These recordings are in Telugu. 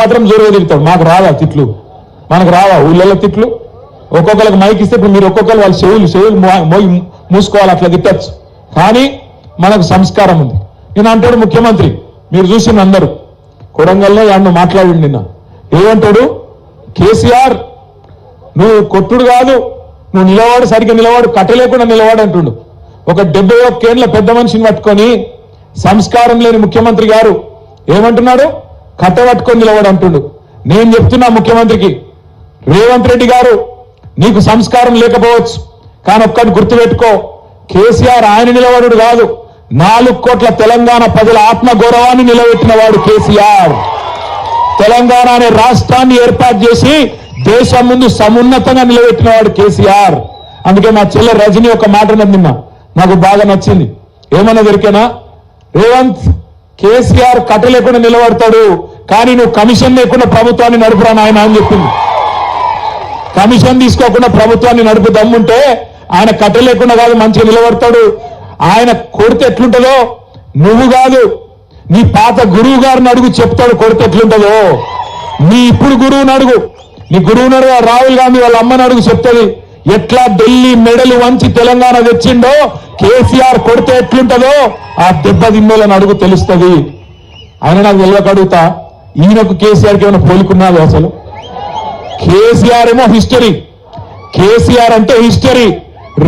మాత్రం జోరుగా తిరుగుతాడు. మాకు రావా తిట్లు, మనకు రావా ఊళ్ళల్లో తిట్లు? ఒక్కొక్కరికి మైక్ ఇస్తే ఇప్పుడు మీరు ఒక్కొక్కరు వాళ్ళ చెవులు మూసుకోవాలి, అట్లా తిట్టచ్చు. కానీ మనకు సంస్కారం ఉంది. నేను అంటాడు ముఖ్యమంత్రి, మీరు చూసిన అందరూ కొడంగల్లో యాడ్ను మాట్లాడి నిన్న ఏమంటాడు, కేసీఆర్ నువ్వు కొట్టుడు కాదు, నువ్వు నిలవాడు, సరిగ్గా నిలవాడు, కట్టలేకుండా నిలవాడు అంటుండు. ఒక 71 ఏళ్ల పెద్ద మనిషిని పట్టుకొని సంస్కారం లేని ముఖ్యమంత్రి గారు ఏమంటున్నాడు, కట్ట పట్టుకొని నిలవాడు అంటుండు. నేను చెప్తున్నా ముఖ్యమంత్రికి, రేవంత్ రెడ్డి గారు నీకు సంస్కారం లేకపోవచ్చు, కానీ ఒక్కటి గుర్తుపెట్టుకో, కేసీఆర్ ఆయన నిలబడు కాదు, 4 కోట్ల తెలంగాణ ప్రజల ఆత్మగౌరవాన్ని నిలబెట్టిన వాడు కేసీఆర్. తెలంగాణ అనే రాష్ట్రాన్ని ఏర్పాటు చేసి దేశం ముందు సమున్నతంగా నిలబెట్టిన వాడు కేసీఆర్. అందుకే మా చెల్లె రజని ఒక మాట నిన్న నాకు బాగా నచ్చింది. ఏమన్నా దొరికేనా, రేవంత్ కేసీఆర్ కట్ట లేకుండా నిలబడతాడు, కానీ నువ్వు కమిషన్ లేకుండా ప్రభుత్వాన్ని నడుపురా నాయన అని చెప్పింది. కమిషన్ తీసుకోకుండా ప్రభుత్వాన్ని నడుపు దమ్ముంటే ఆయన కట్ట లేకుండా కాదు మంచిగా నిలబడతాడు. ఆయన కొడితే ఎట్లుంటుందో నువ్వు కాదు, నీ పాత గురువు గారిని అడుగు, చెప్తాడు కొడితే ఎట్లుంటుందో. నీ ఇప్పుడు గురువుని అడుగు, నీ గురువుని అడుగు, రాహుల్ గాంధీ వాళ్ళ అమ్మని అడుగు, చెప్తుంది ఎట్లా ఢిల్లీ మెడలు వంచి తెలంగాణ తెచ్చిండో కేసీఆర్ కొడితే ఎట్లుంటుందో ఆ దెబ్బ తిన్నోళ్ళని అడుగు, తెలుస్తుంది. ఆయన నాకు తెలియక అడుగుతా, ఈయనకు కేసీఆర్కి ఏమైనా పోలికున్నది అసలు? కేసీఆర్ ఏమో హిస్టరీ, కేసీఆర్ అంటే హిస్టరీ,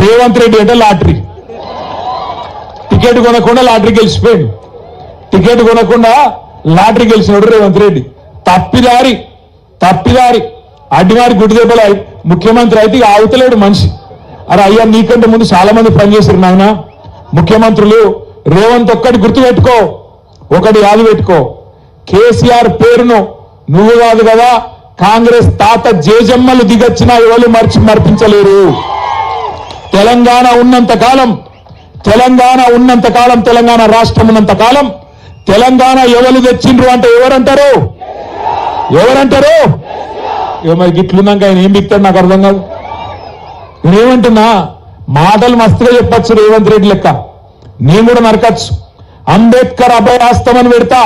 రేవంత్ రెడ్డి అంటే లాటరీ. టికెట్ కొనకుండా లాటరీ గెలిచిపోయాడు, టికెట్ కొనకుండా లాటరీ గెలిచినాడు రేవంత్ రెడ్డి. తప్పిదారి అడ్డివారి గుడి దెబ్బలు ముఖ్యమంత్రి అయితే ఆవుతలేడు మనిషి. అరే అయ్యా, నీకంటే ముందు చాలా మంది పనిచేశారు నాయన ముఖ్యమంత్రులు. రేవంత్ ఒక్కటి గుర్తుపెట్టుకో, ఒకటి యాది పెట్టుకో, కేసీఆర్ పేరును నువ్వు కాదు కదా, కాంగ్రెస్ తాత జేజమ్మలు దిగొచ్చినా ఎవరు మర్పించలేరు. తెలంగాణ ఉన్నంత కాలం, తెలంగాణ రాష్ట్రం ఉన్నంత కాలం తెలంగాణ ఎవరు తెచ్చిండ్రు అంటే ఎవరంటారు? మరి గిట్లున్నాక ఆయన ఏం బిక్తాడు నాకు అర్థం కాదు. నేనేమంటున్నా, మాటలు మస్తుగా చెప్పచ్చు రేవంత్ రెడ్డి లెక్క, నేను కూడా నరకచ్చు. అంబేద్కర్ అభయాస్తమని పెడతా,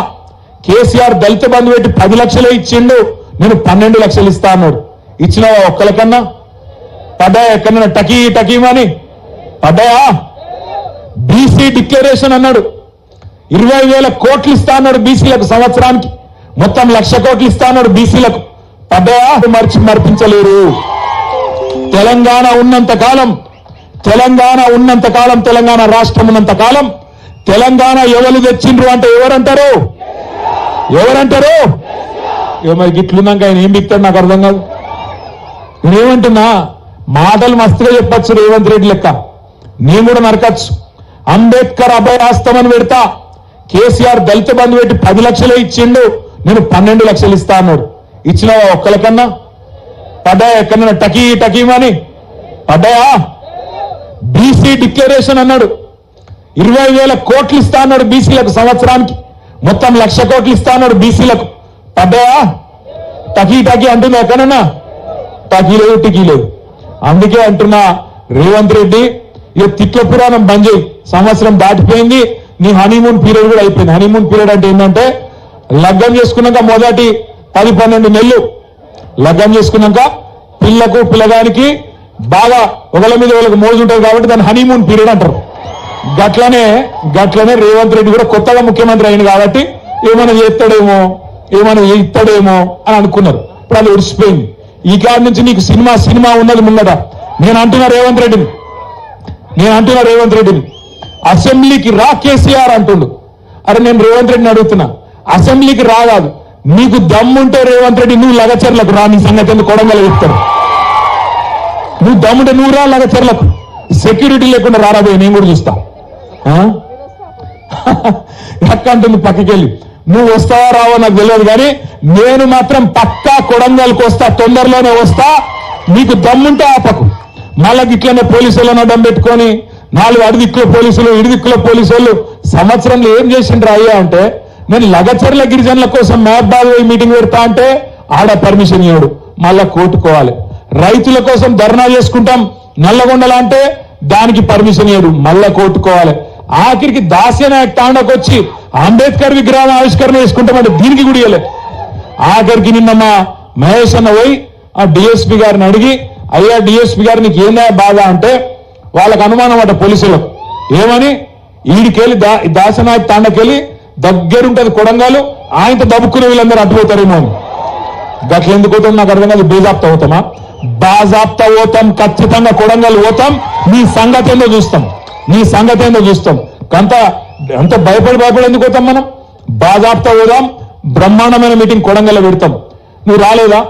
కేసీఆర్ దళిత బంధు పెట్టి 10 లక్షలే ఇచ్చిండు, నేను 12 లక్షలు ఇస్తా అన్నాడు. ఇచ్చినావా ఒక్కలకన్నా? పడ్డాయా ఎక్కడన్నా టకీమని పడ్డాయా? బీసీ డిక్లరేషన్ అన్నాడు, 20,000 కోట్లు ఇస్తా అన్నాడు బీసీలకు సంవత్సరానికి, మొత్తం 1,00,000 కోట్లు ఇస్తా అన్నాడు బీసీలకు. పడ్డాయా? మర్పించలేరు. తెలంగాణ ఉన్నంత కాలం, తెలంగాణ రాష్ట్రం ఉన్నంత కాలం తెలంగాణ ఎవరు తెచ్చిండ్రు అంటే ఎవరంటారు? మరి గిట్లున్నాక ఆయన ఏం బిక్తాడు నాకు అర్థం కాదు. నేనేమంటున్నా, మాటలు మస్తుగా చెప్పచ్చు రేవంత్ రెడ్డి లెక్క, నేను కూడా నరకచ్చు. అంబేద్కర్ అభయాస్తమని పెడతా, కేసీఆర్ దళిత బంధు పెట్టి 10 లక్షలే ఇచ్చిండు, నేను 12 లక్షలు ఇస్తా అన్నాడు. ఇచ్చినావా ఒక్కలకన్నా? పడ్డాయా ఎక్కడన్నా టకీమని పడ్డాయా? బీసీ డిక్లరేషన్ అన్నాడు, 20,000 కోట్లు ఇస్తా అన్నాడు బీసీలకు సంవత్సరానికి, మొత్తం 1,00,000 కోట్లు ఇస్తా అన్నాడు బీసీలకు. పడ్డాయా? టకీ అంటున్నా ఎక్కడన్నా? టికీ లేదు. అందుకే అంటున్నా రేవంత్ రెడ్డి, ఇక తిట్ల పురాణం బంద్ చేయి. సంవత్సరం దాటిపోయింది, నీ హనీమూన్ పీరియడ్ కూడా అయిపోయింది. హనీమూన్ పీరియడ్ అంటే ఏంటంటే, లగ్గం చేసుకున్నాక మొదటి 10-12 నెలలు లగ్గం చేసుకున్నాక పిల్లగానికి బాగా ఒకళ్ళ మీద వాళ్ళకి మోజు ఉంటుంది కాబట్టి దాన్ని హనీమూన్ పీరియడ్ అంటారు. గట్లనే రేవంత్ రెడ్డి కూడా కొత్తగా ముఖ్యమంత్రి అయింది కాబట్టి ఏమైనా చేస్తాడేమో, ఏమైనా ఇస్తాడేమో అని అనుకున్నారు. ఇప్పుడు అది ఒడిసిపోయింది. ఈ కాడి నుంచి నీకు సినిమా ఉన్నది ముందట. నేను అంటున్నా రేవంత్ రెడ్డిని, అసెంబ్లీకి రా కేసీఆర్ అంటుండు. అరే నేను రేవంత్ రెడ్డిని అడుగుతున్నా, అసెంబ్లీకి రాదు, నీకు దమ్ముంటే రేవంత్ రెడ్డి నువ్వు లగచర్లకు రా, నీ సంగతి ఎందుకు కొడంగల్ చెప్తారు. నువ్వు దమ్ముంటే నువ్వు రా లగచర్లకు, సెక్యూరిటీ లేకుండా రారాబోయే నేను కూడా చూస్తా. ఎక్క అంటుంది పక్కకెళ్ళి, నువ్వు వస్తావా రావో నాకు తెలియదు, కానీ నేను మాత్రం పక్కా కొడంగల్కి వస్తా, తొందరలోనే వస్తా. నీకు దమ్ముంటే ఆపకు. మళ్ళీ ఇట్లనే పోలీసులను అడ్డం పెట్టుకొని 4 అడిదిక్కుల పోలీసులు, ఇడిదిక్కుల పోలీసులు సంవత్సరంలో ఏం చేసిండ్రు అయ్యా అంటే, నేను లగచర్ల గిరిజనుల కోసం మహబాద్ మీటింగ్ పెడతా అంటే ఆడ పర్మిషన్ ఇవ్వడు, మళ్ళా కోర్టుకోవాలి. రైతుల కోసం ధర్నా చేసుకుంటాం నల్లగొండల అంటే దానికి పర్మిషన్ ఇవ్వడు, మళ్ళా కోర్టుకోవాలి. ఆఖరికి దాస్యనాయక్ తాండకు వచ్చి అంబేద్కర్ విగ్రహం ఆవిష్కరణ చేసుకుంటామంటే దీనికి కూడా ఇవ్వలే. ఆఖరికి నిన్న మా మహేష్ అన్న పోయి ఆ డిఎస్పీ గారిని అడిగి, అయ్యా డిఎస్పీ గారు నీకు ఏందా బాధ అంటే, వాళ్ళకు అనుమానం అట పోలీసులకు ఏమని, ఈడికెళ్ళి దాసనాయక్ తాండకెళ్ళి దగ్గరుంటది కొడంగల్, ఆయనతో దబ్బుకునే వీళ్ళందరూ అడ్డుపోతారేమో అని. గట్ల ఎందుకు పోతాం నాకు అర్థం కాదు. బేజాప్తా పోతామా? బాజాప్తా పోతాం, ఖచ్చితంగా కొడంగల్ పోతాం. నీ సంగతి ఏందో చూస్తాం, నీ సంగతి ఏందో చూస్తాం. అంత భయపడి ఎందుకు పోతాం మనం? బాజాప్తా పోదాం. బ్రహ్మాండమైన మీటింగ్ కొడంగల్లో పెడతాం. నువ్వు రాలేదా?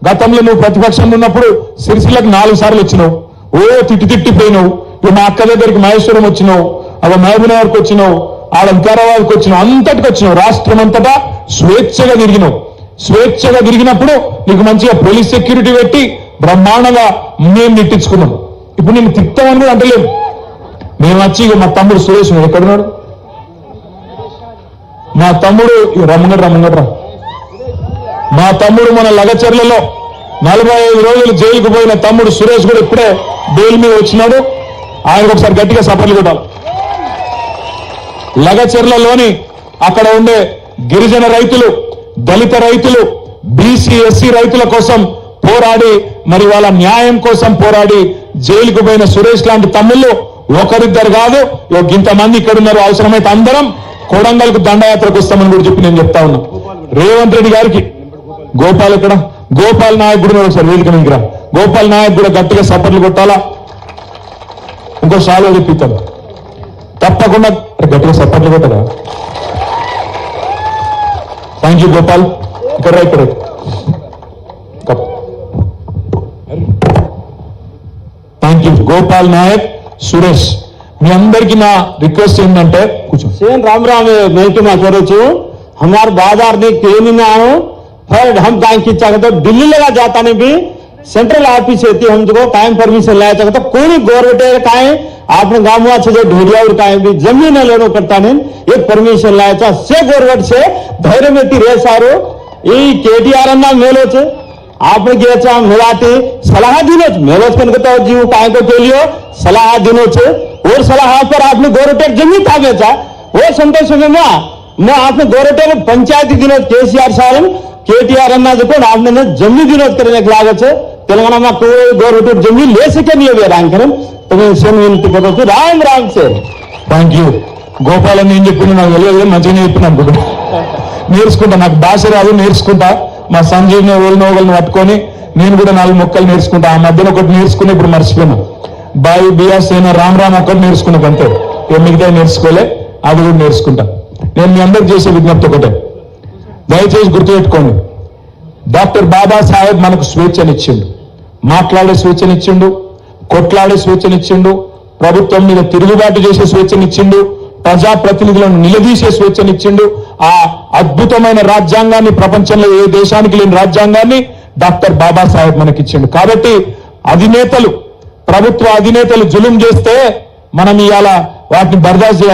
గతంలో నువ్వు ప్రతిపక్షంలో ఉన్నప్పుడు సిరిసిల్లకు 4 సార్లు వచ్చినావు. ఓ తిట్టిపోయినావు. ఇక మా అక్క దగ్గరికి మహేశ్వరం వచ్చినావు, అవి మహబూబ్నగర్కి వచ్చినావు, ఆడ వికారాబాద్కి వచ్చినావు, అంతటికి వచ్చినావు. రాష్ట్రం అంతటా స్వేచ్ఛగా తిరిగినావు. స్వేచ్ఛగా తిరిగినప్పుడు నీకు మంచిగా పోలీస్ సెక్యూరిటీ పెట్టి బ్రహ్మాండంగా మేము నెట్టించుకున్నాం. ఇప్పుడు నేను తిట్టామని కూడా అంటలేము. మేము వచ్చి ఇక మా తమ్ముడు సురేష్ ఎక్కడున్నాడు? మా తమ్ముడు రమ్మగడ్రా మా తమ్ముడు మన లగచర్లలో 45 రోజులు జైలుకు పోయిన తమ్ముడు సురేష్ కూడా ఇప్పుడే బెయిల్ మీద వచ్చినాడు. ఆయనకు ఒకసారి గట్టిగా సపర్లు కొట్టాలి. లగచర్లలోని అక్కడ ఉండే గిరిజన రైతులు, దళిత రైతులు, బీసీ ఎస్సీ రైతుల కోసం పోరాడి, మరి వాళ్ళ న్యాయం కోసం పోరాడి జైలుకు పోయిన సురేష్ లాంటి తమ్ముళ్ళు ఒకరిద్దరు కాదు, ఇంతమంది ఇక్కడ ఉన్నారు. అవసరమైతే అందరం కొడంగల్కు దండయాత్రకు వస్తామని కూడా చెప్పి నేను చెప్తా ఉన్నా. రేవంత్ రెడ్డి గారికి గోపాల్ ఇక్కడ గోపాల్ నాయక్ కూడా ఒకసారి వేదిక దగ్గర గోపాల్ నాయక్ కూడా గట్టిగా సపోర్ట్లు కొట్టాలా. ఇంకో షాలో చెప్పిస్తాను తప్పకుండా గట్టిగా సపోర్ట్లు కొట్టదా. Thank you Gopal. ఇక్కడ థ్యాంక్ యూ గోపాల్ నాయక్, సురేష్. మీ అందరికీ నా రిక్వెస్ట్ ఏంటంటే కూర్చో. सेन राम राम मैं मैं करो छु हमार बाजार ने के नहीं आयो फिर हम बैंक की चाहते दिल्ली लगा जाता ने भी सेंट्रल ऑफिस होती हम जो कायम परमिशन लाया चाहता कोई गवर्नमेंट काहे आपने गांव से जो ढोरिया और काहे भी जमीन लेनो करता ने एक परमिशन लाया चा से गवर्नमेंट से धैर्य में ती रे सारो ई केटीआर अन्ना मेलो छे आपने गया मेलाते सलाह दिनो मेलो कनकता जीव काय को के लियो सलाह दिनो छे और सलाह पर आपने गवर्नमेंट जमीन था बेचा वो संतोष में मैं आपने गवर्नमेंट पंचायती दिनों केसीआर साहब केटीआर अन्ना देखो आपने जमीन विरोध करने के लागत है तेलंगाना में कोई गवर्नमेंट जमीन ले सके नहीं है रैंक तो मैं सेम विनती करता राम राम से థ్యాంక్ యూ. గోపాల్ అని నేను చెప్పిన నాకు తెలియదు, మంచిగా చెప్పిన అనుకుంటా. నేర్చుకుంటా, నాకు భాష రాదు, నేర్చుకుంటా. మా సంజీవ్ని ఓల్నోగల్ని పట్టుకొని నేను కూడా 4 మొక్కలు నేర్చుకుంటా. ఆ మధ్యన ఒకటి నేర్చుకుని ఇప్పుడు మర్చిపోయినా. బాయి బియాస్ అయినా రామ్ ఒకటి నేర్చుకున్నాం అంతే. మిగతా నేర్చుకోలే, అది కూడా నేర్చుకుంటా. నేను మీ అందరికి చేసే విజ్ఞప్తి ఒకటే, దయచేసి గుర్తుపెట్టుకోండి. డాక్టర్ బాబాసాహెబ్ మనకు స్వేచ్ఛనిచ్చిండు, మాట్లాడే స్వేచ్ఛనిచ్చిండు, కొట్లాడే స్వేచ్ఛనిచ్చిండు, ప్రభుత్వం మీద తిరుగుబాటు చేసే స్వేచ్ఛనిచ్చిండు, ప్రజాప్రతినిధులను నిలదీసే స్వేచ్ఛనిచ్చిండు. ఆ అద్భుతమైన రాజ్యాంగాన్ని, ప్రపంచంలో ఏ దేశానికి లేని రాజ్యాంగాన్ని డాక్టర్ బాబాసాహెబ్ మనకిచ్చిండు. కాబట్టి ప్రభుత్వ అధినేతలు జులుం చేస్తే మనం ఇవాళ వాటిని బర్దాస్తు చేయాలి.